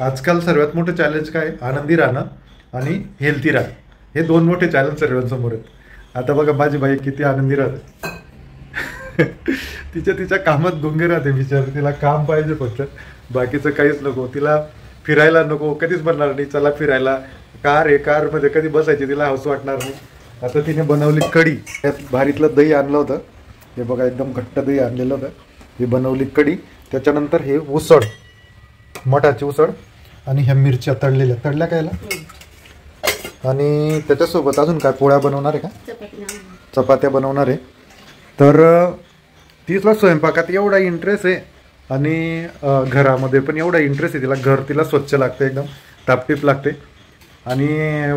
आजकाल सर्वात मोठं चॅलेंज काय, आनंदी राहणं आणि हेल्थी राहणं, हे दोन मोठे चॅलेंज सर्वांसमोर आहेत. आता बघा माझी बाई किती आनंदी राहते. तिच्या कामात गुंगे राहते बिचार, तिला काम पाहिजे फक्त, बाकीचं काहीच नको. तिला फिरायला नको, कधीच बनणार नाही चला फिरायला, कारमध्ये कधी बसायची तिला हौस वाटणार नाही. आता तिने बनवली कढी, त्यात भारीतलं दही आणलं होतं, हे बघा एकदम घट्ट दही आणलेलं होतं, ही बनवली कढी. त्याच्यानंतर हे उसळ, मठाची उसळ, आणि ह्या मिरच्या तळल्या कायला, आणि त्याच्यासोबत अजून काय पोळ्या बनवणार आहे का, चपात्या बनवणार आहे. तर तिला स्वयंपाकात एवढा इंटरेस्ट आहे आणि घरामध्ये पण एवढा इंटरेस्ट आहे, तिला तिला स्वच्छ लागते, एकदम टापटीप लागते. आणि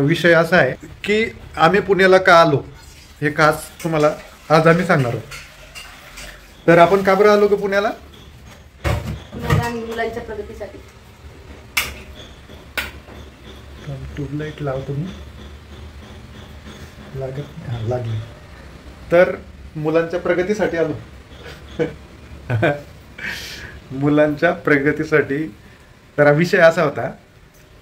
विषय असा आहे की आम्ही पुण्याला का आलो हे खास तुम्हाला आज आम्ही सांगणार आहोत. तर आपण का बरं आलो की पुण्याला, मुलांच्या प्रगतीसाठी. ट्यूबलाईट लावतो मी, लागली. तर मुलांच्या प्रगतीसाठी आलो. मुलांच्या प्रगतीसाठी. तर विषय असा होता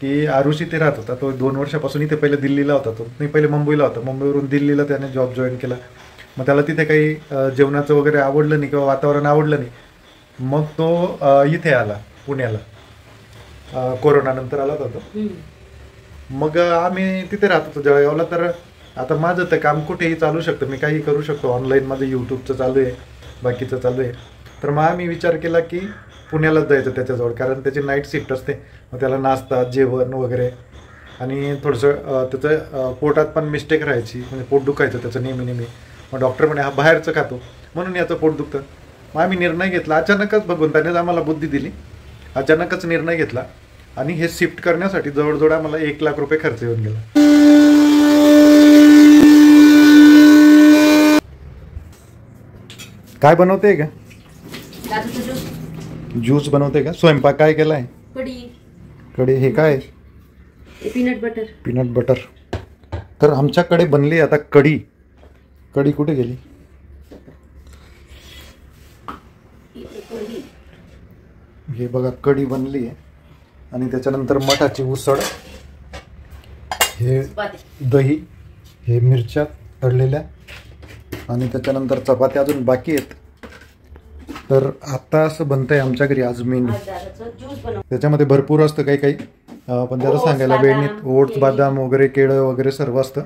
की आरुष इथे राहत होता, तो 2 वर्षापासून इथे पहिले दिल्लीला होता, तो नाही पहिले मुंबईला होता, मुंबईवरून दिल्लीला त्याने जॉब जॉईन केला. मग त्याला तिथे काही जेवणाचं वगैरे आवडलं नाही किंवा वातावरण आवडलं नाही, मग तो इथे आला पुण्याला, कोरोनानंतर आला होता तो. मग आम्ही तिथे राहत होतो जळगावला. तर आता माझं तर काम कुठेही चालू शकतं, मी काही करू शकतो ऑनलाईन, माझं यूट्यूबचं चालू आहे, बाकीचं चालू आहे. तर मग आम्ही विचार केला की पुण्यालाच जायचं त्याच्याजवळ, कारण त्याची नाईट शिफ्ट असते, मग त्याला नाश्ता जेवण वगैरे, आणि थोडंसं त्याचं पोटात पण मिस्टेक राहायची, म्हणजे पोट दुखायचं त्याचं नेहमी. मग डॉक्टर म्हणे हा बाहेरचं खातो म्हणून याचं पोट दुखतं. मग आम्ही निर्णय घेतला, अचानकच भगवंतानेच आम्हाला बुद्धी दिली, अचानकच निर्णय घेतला, आणि हे शिफ्ट करण्यासाठी जवळजवळ आम्हाला 1 लाख रुपये खर्च येऊन गेला. काय बनवते का, ज्यूस बनवते का, स्वयंपाक काय केलाय, कढी. हे काय, पीनट बटर. तर आमच्याकडे बनली आता कढी. कढी कुठे गेली, हे बघा कढी बनली आहे. आणि त्याच्यानंतर मठाची उसळ, हे दही, हे मिरच्या तळलेल्या, आणि त्याच्यानंतर चपात्या अजून बाकी आहेत. तर आता असं बनतंय आमच्या घरी आज मेनू. त्याच्यामध्ये भरपूर असतं काही काही, पण त्याला सांगायला वेळ नाही. ओट्स, बदाम वगैरे, केळं वगैरे सर्व असतं.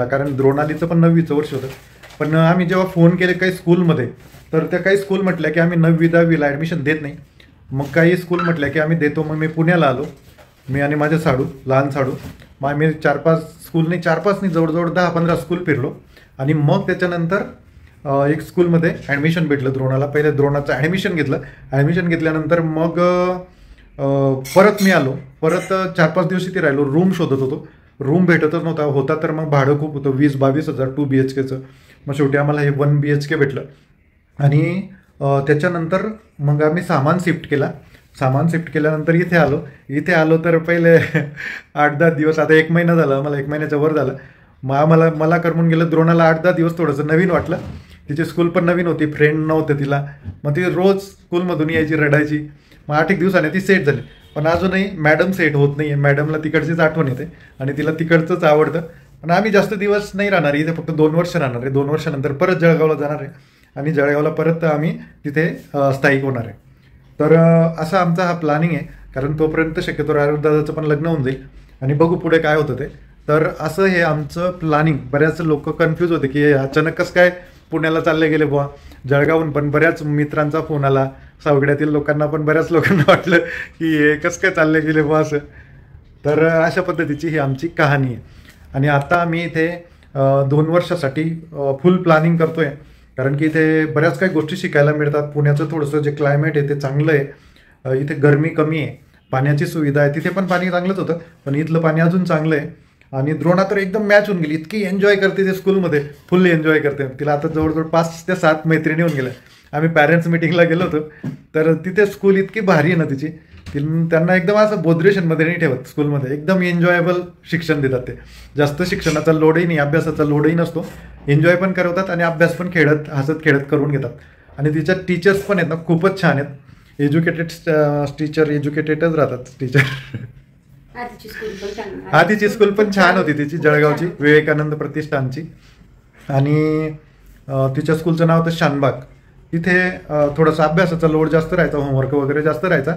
कारण द्रोणालीचं पण 9वीचं वर्ष होतं. पण आम्ही जेव्हा फोन केले काही स्कूलमध्ये, तर त्या काही स्कूल म्हटल्या की आम्ही 9वी 10वीला ॲडमिशन देत नाही. मग काही स्कूल म्हटल्या की आम्ही देतो. मग मी पुण्याला आलो, मी आणि माझे लहान साडू. मग आम्ही 4-5 स्कूल नाही, 4-5 नाही, जवळजवळ 10-15 स्कूल फिरलो. आणि मग त्याच्यानंतर एक स्कूलमध्ये ॲडमिशन भेटलं द्रोणाला. पहिले द्रोणाचं ॲडमिशन घेतलं. ॲडमिशन घेतल्यानंतर मग परत मी आलो. परत 4-5 दिवस इथे राहिलो. रूम शोधत होतो, रूम भेटतच होता तर मग भाडं खूप होतं, 20-22 हजार 2 BHKचं. मग शेवटी आम्हाला हे 1 BHK भेटलं. आणि त्याच्यानंतर मग आम्ही सामान शिफ्ट केल्यानंतर इथे आलो तर पहिले 8-10 दिवस, आता 1 महिना झाला, मला 1 महिन्याच्या वर झालं. मग मला करमून गेलं. द्रोणाला 8-10 दिवस थोडंसं नवीन वाटलं. तिची स्कूल पण नवीन होती, फ्रेंड नव्हते तिला. मग ती रोज स्कूलमधून यायची, रडायची. मग 8-1 दिवसाने ती सेट झाली. पण अजूनही मॅडम सेट होत नाही आहे. मॅडमला तिकडचीच आठवण येते आणि तिला तिकडचंच आवडतं. पण आम्ही जास्त दिवस नाही राहणार इथे, फक्त 2 वर्ष राहणार आहे. 2 वर्षानंतर परत जळगावला जाणार आहे आणि जळगावला परत आम्ही तिथे स्थायिक होणार आहे. तर असा आमचा हा प्लॅनिंग आहे. कारण तोपर्यंत शक्यतो दादाचं पण लग्न होऊन जाईल आणि बघू पुढे काय होतं ते. तर असं हे आमचं प्लॅनिंग. बऱ्याच लोक कन्फ्यूज होते की अचानक कसं काय पुण्याला चालले गेले बुवा. जळगावून पण बऱ्याच मित्रांचा फोन आला, सावगड्यातील लोकांना पण बऱ्याच लोकांना वाटलं की हे कसं काय चालले गेले बुवा असं. तर अशा पद्धतीची ही आमची कहाणी आहे. आणि आता आम्ही इथे 2 वर्षासाठी फुल प्लॅनिंग करतोय, कारण की इथे बऱ्याच काही गोष्टी शिकायला मिळतात. पुण्याचं थोडंसं जे क्लायमेट आहे ते चांगलं आहे. इथे गरमी कमी आहे, पाण्याची सुविधा आहे. तिथे पण पाणी चांगलंच होतं, पण इथलं पाणी अजून चांगलं आहे. आणि द्रोणा तर एकदम मॅच होऊन गेली, इतकी एन्जॉय करते ते स्कूलमध्ये, फुल एन्जॉय करते. तिला आता जवळजवळ 5 ते 7 मैत्रिणी होऊन गेल्या. आम्ही पॅरेंट्स मिटिंगला गेलो होतो, तर तिथे स्कूल इतकी भारी आहे ना तिची. त्यांना एकदम असं बोधरेशनमध्ये नाही ठेवत. स्कूलमध्ये एकदम एन्जॉयबल शिक्षण देतात ते. जास्त शिक्षणाचा लोडही नाही, अभ्यासाचा लोडही नसतो. एन्जॉय पण करवतात आणि अभ्यास पण हसत खेळत करून घेतात. आणि तिच्या टीचर्स पण आहेत ना, खूपच छान आहेत. एज्युकेटेड टीचर एज्युकेटेडच राहतात टीचर. तिची स्कूल पण छान होती तिची, जळगावची विवेकानंद प्रतिष्ठानची. आणि तिच्या स्कूलचं नाव होतं शानबाग. इथे थोडासा अभ्यासाचा लोड जास्त राहायचा, होमवर्क वगैरे जास्त राहायचा,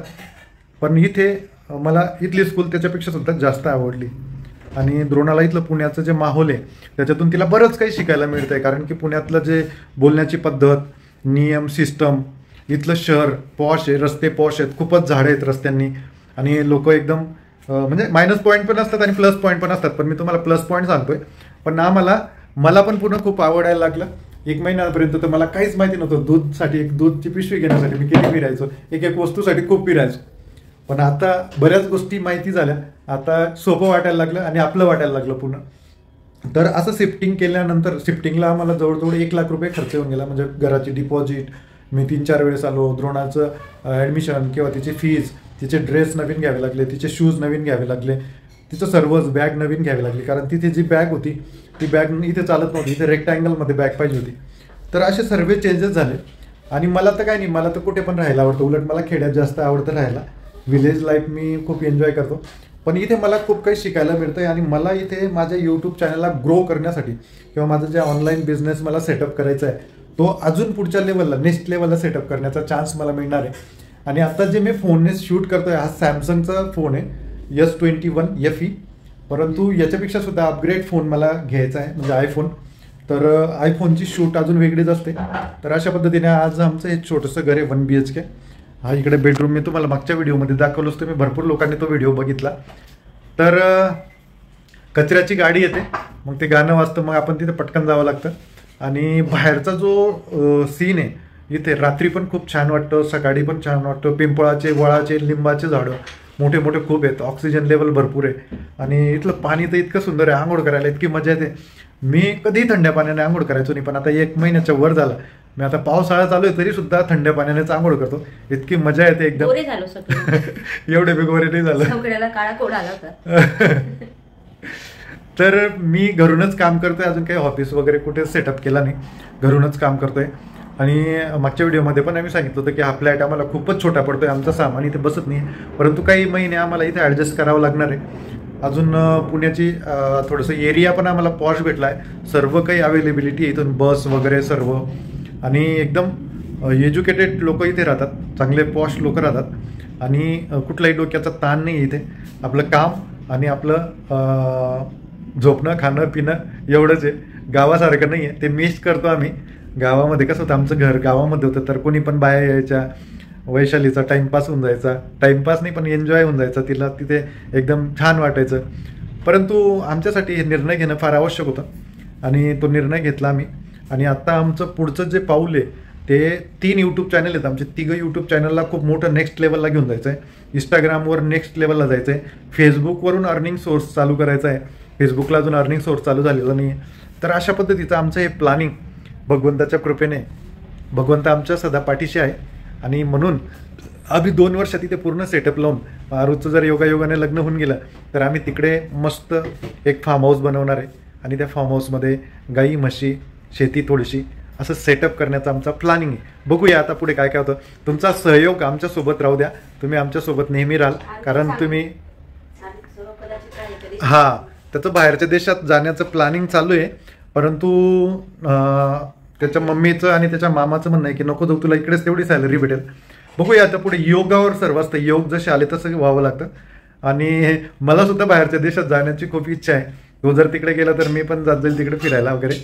पण इथे मला इथली स्कूल त्याच्यापेक्षा सुद्धा जास्त आवडली. आणि द्रोणाला इथलं पुण्याचं जे माहोल आहे त्याच्यातून तिला बरंच काही शिकायला मिळतं आहे. कारण की पुण्यातलं जे बोलण्याची पद्धत, नियम, सिस्टम, इथलं शहर पॉश आहे, रस्ते पॉश आहेत, खूपच झाडं आहेत रस्त्यांनी, आणि लोक एकदम म्हणजे मायनस पॉईंट पण असतात आणि प्लस पॉईंट पण असतात, पण मी तुम्हाला प्लस पॉईंट सांगतोय. पण मला पण पुन्हा खूप आवडायला लागलं. 1 महिन्यापर्यंत तर मला काहीच माहिती नव्हतं. दूधसाठी एक दूधची पिशवी घेण्यासाठी मी किती फिरायचो, एक वस्तूसाठी खूप फिरायचो. पण आता बऱ्याच गोष्टी माहिती झाल्या, आता सोपं वाटायला लागलं आणि आपलं वाटायला लागलं पुन्हा. तर असं शिफ्टिंग केल्यानंतर, शिफ्टिंगला आम्हाला जवळजवळ 1 लाख रुपये खर्च येऊन गेला. म्हणजे घराची डिपॉझिट, मी 3-4 वेळेस आलो, द्रोणाचं ॲडमिशन किंवा तिची फीज, तिचे ड्रेस नवीन घ्यावे लागले, तिचे शूज नवीन घ्यावे लागले, तिचं सर्वच बॅग नवीन घ्यावी लागली. कारण तिथे जी बॅग होती ती बॅग इथे चालत नव्हती, इथे रेक्टँगलमध्ये बॅग पाहिजे होती. तर असे सर्व चेंजेस झाले. आणि मला तर काय नाही, मला तर कुठे पण राहायला आवडतं. उलट मला खेड्यात जास्त आवडतं राहायला. विलेज लाईफ मी खूप एन्जॉय करतो. पण इथे मला खूप काही शिकायला मिळतं आहे. आणि मला इथे माझ्या यूट्यूब चॅनलला ग्रो करण्यासाठी किंवा माझं जे ऑनलाईन बिझनेस मला सेटअप करायचा आहे तो अजून पुढच्या लेवलला, नेक्स्ट लेवलला सेटअप करण्याचा चान्स मला मिळणार आहे. आणि आता जे मी फोनने शूट करतोय हा सॅमसंगचा फोन आहे, S21 FE. परंतु याच्यापेक्षा सुद्धा अपग्रेड फोन मला घ्यायचा आहे, म्हणजे आयफोन. तर आयफोनची शूट अजून वेगळीच असते. तर अशा पद्धतीने आज आमचं हे छोटंसं घर आहे, 1 BHK. हा इकडे बेडरूम मी तुम्हाला मागच्या व्हिडिओमध्ये दाखवलं तुम्ही, भरपूर लोकांनी तो व्हिडिओ बघितला. तर कचऱ्याची गाडी येते, मग ते गाणं वाजतं, मग आपण तिथे पटकन जावं लागतं. आणि बाहेरचा जो सीन आहे इथे, रात्री पण खूप छान वाटतं, सकाळी पण छान वाटतं. पिंपळाचे, वळाचे, लिंबाचे झाडं मोठे मोठे खूप आहेत, ऑक्सिजन लेवल भरपूर आहे. आणि इथलं पाणी तर इतकं सुंदर आहे, आंघोळ करायला इतकी मजा येते. मी कधीही थंड्या पाण्याने आंघोळ करायचो नाही, पण आता 1 महिन्याच्या वर झाला मी, आता पावसाळा चालू आहे तरी सुद्धा थंड्या पाण्यानेच आंघोळ करतो. इतकी मजा येते एकदम. एवढे बी गोरे नाही झालं. काळा कोड आला होता. तर मी घरूनच काम करतोय, अजून काही ऑफिस वगैरे कुठे सेटअप केला नाही, घरूनच काम करतोय. आणि मागच्या व्हिडिओमध्ये पण आम्ही सांगितलं होतं की हा फ्लॅट आम्हाला खूपच छोटा पडतोय, आमचं सामान इथे बसत नाही. परंतु काही महिने आम्हाला इथे ॲडजस्ट करावं लागणार आहे. अजून पुण्याची थोडंसं एरिया पण आम्हाला पॉश भेटला आहे, सर्व काही अवेलेबिलिटी आहे इथून, बस वगैरे सर्व. आणि एकदम एज्युकेटेड लोक इथे राहतात, चांगले पॉश लोक राहतात. आणि कुठलाही डोक्याचा ताण नाही इथे. आपलं काम आणि आपलं झोपणं, खाणं, पिणं एवढंच आहे. गावासारखं नाही आहे, ते मिस करतो आम्ही. गावामध्ये कसं होतं, आमचं घर गावामध्ये होतं, तर कोणी पण बाया यायच्या, वैशालीचा टाईमपास होऊन जायचा. टाईमपास नाही पण एन्जॉय होऊन जायचा, तिला तिथे एकदम छान वाटायचं. परंतु आमच्यासाठी हे निर्णय घेणं फार आवश्यक होतं आणि तो निर्णय घेतला आम्ही. आणि आत्ता आमचं पुढचं जे पाऊल आहे ते 3 यूट्यूब चॅनल आहेत आमचे. 3 यूट्यूब चॅनलला खूप मोठं नेक्स्ट लेवलला घेऊन जायचं आहे. इंस्टाग्रामवर नेक्स्ट लेवलला जायचं आहे. फेसबुकवरून अर्निंग सोर्स चालू करायचा आहे. फेसबुकला अजून अर्निंग सोर्स चालू झालेला नाही आहे. तर अशा पद्धतीचं आमचं हे प्लॅनिंग भगवंताच्या कृपेने, भगवंत आमच्या सदा पाठीशी आहे. आणि म्हणून आम्ही 2 वर्षात तिथे पूर्ण सेटअप लावून, आरुचं जर योगायोगाने लग्न होऊन गेलं तर आम्ही तिकडे मस्त एक फार्म हाऊस बनवणार आहे. आणि त्या फार्म हाऊसमध्ये गाई, म्हशी, शेती थोडीशी असं सेटअप करण्याचा आमचा प्लॅनिंग आहे. बघूया आता पुढे काय काय होतं. तुमचा सहयोग आमच्यासोबत राहू द्या, तुम्ही आमच्यासोबत नेहमी राहाल. कारण तुम्ही त्याचं बाहेरच्या देशात जाण्याचं प्लॅनिंग चालू आहे. परंतु त्याच्या मम्मीचं आणि त्याच्या मामाचं म्हणणं आहे की नको जाऊ, तुला इकडेच तेवढी सॅलरी भेटेल. बघूया आता पुढे. योगावर सर्व असतं, योग जसे आले तसं व्हावं लागतं. आणि मला सुद्धा बाहेरच्या देशात जाण्याची खूप इच्छा आहे. तो जर तिकडे गेला तर मी पण जात जाईल तिकडे फिरायला वगैरे.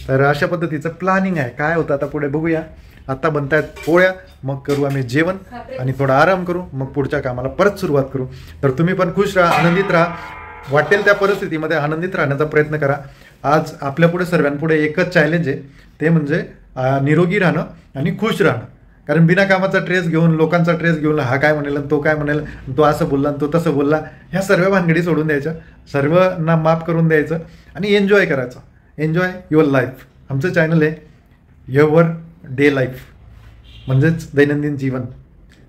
तर अशा पद्धतीचं प्लॅनिंग आहे. काय होतं आता पुढे बघूया. आता बनतायत पोळ्या, मग करू आम्ही जेवण आणि थोडा आराम करू, मग पुढच्या कामाला परत सुरुवात करू. तर तुम्ही पण खुश राहा, आनंदित राहा. वाटेल त्या परिस्थितीमध्ये आनंदित राहण्याचा प्रयत्न करा. आज आपल्यापुढे सर्वांपुढे एकच चॅलेंज आहे, ते म्हणजे निरोगी राहणं आणि खुश राहणं. कारण बिना कामाचा ट्रेस घेऊन, लोकांचा ट्रेस घेऊन, हा काय म्हणेल, तो काय म्हणेल, तो असं बोलला, तो तसं बोलला, ह्या सर्व भानगडी सोडून द्यायच्या, सर्वांना माफ करून द्यायचं आणि एन्जॉय करायचं. Enjoy your life. आमचं चॅनल आहे युअर डे लाईफ, म्हणजेच दैनंदिन जीवन.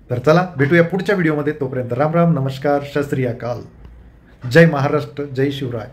तर चला भेटूया पुढच्या व्हिडिओमध्ये. तोपर्यंत राम राम, नमस्कार, सत श्री अकाल, जय महाराष्ट्र, जय शिवराय.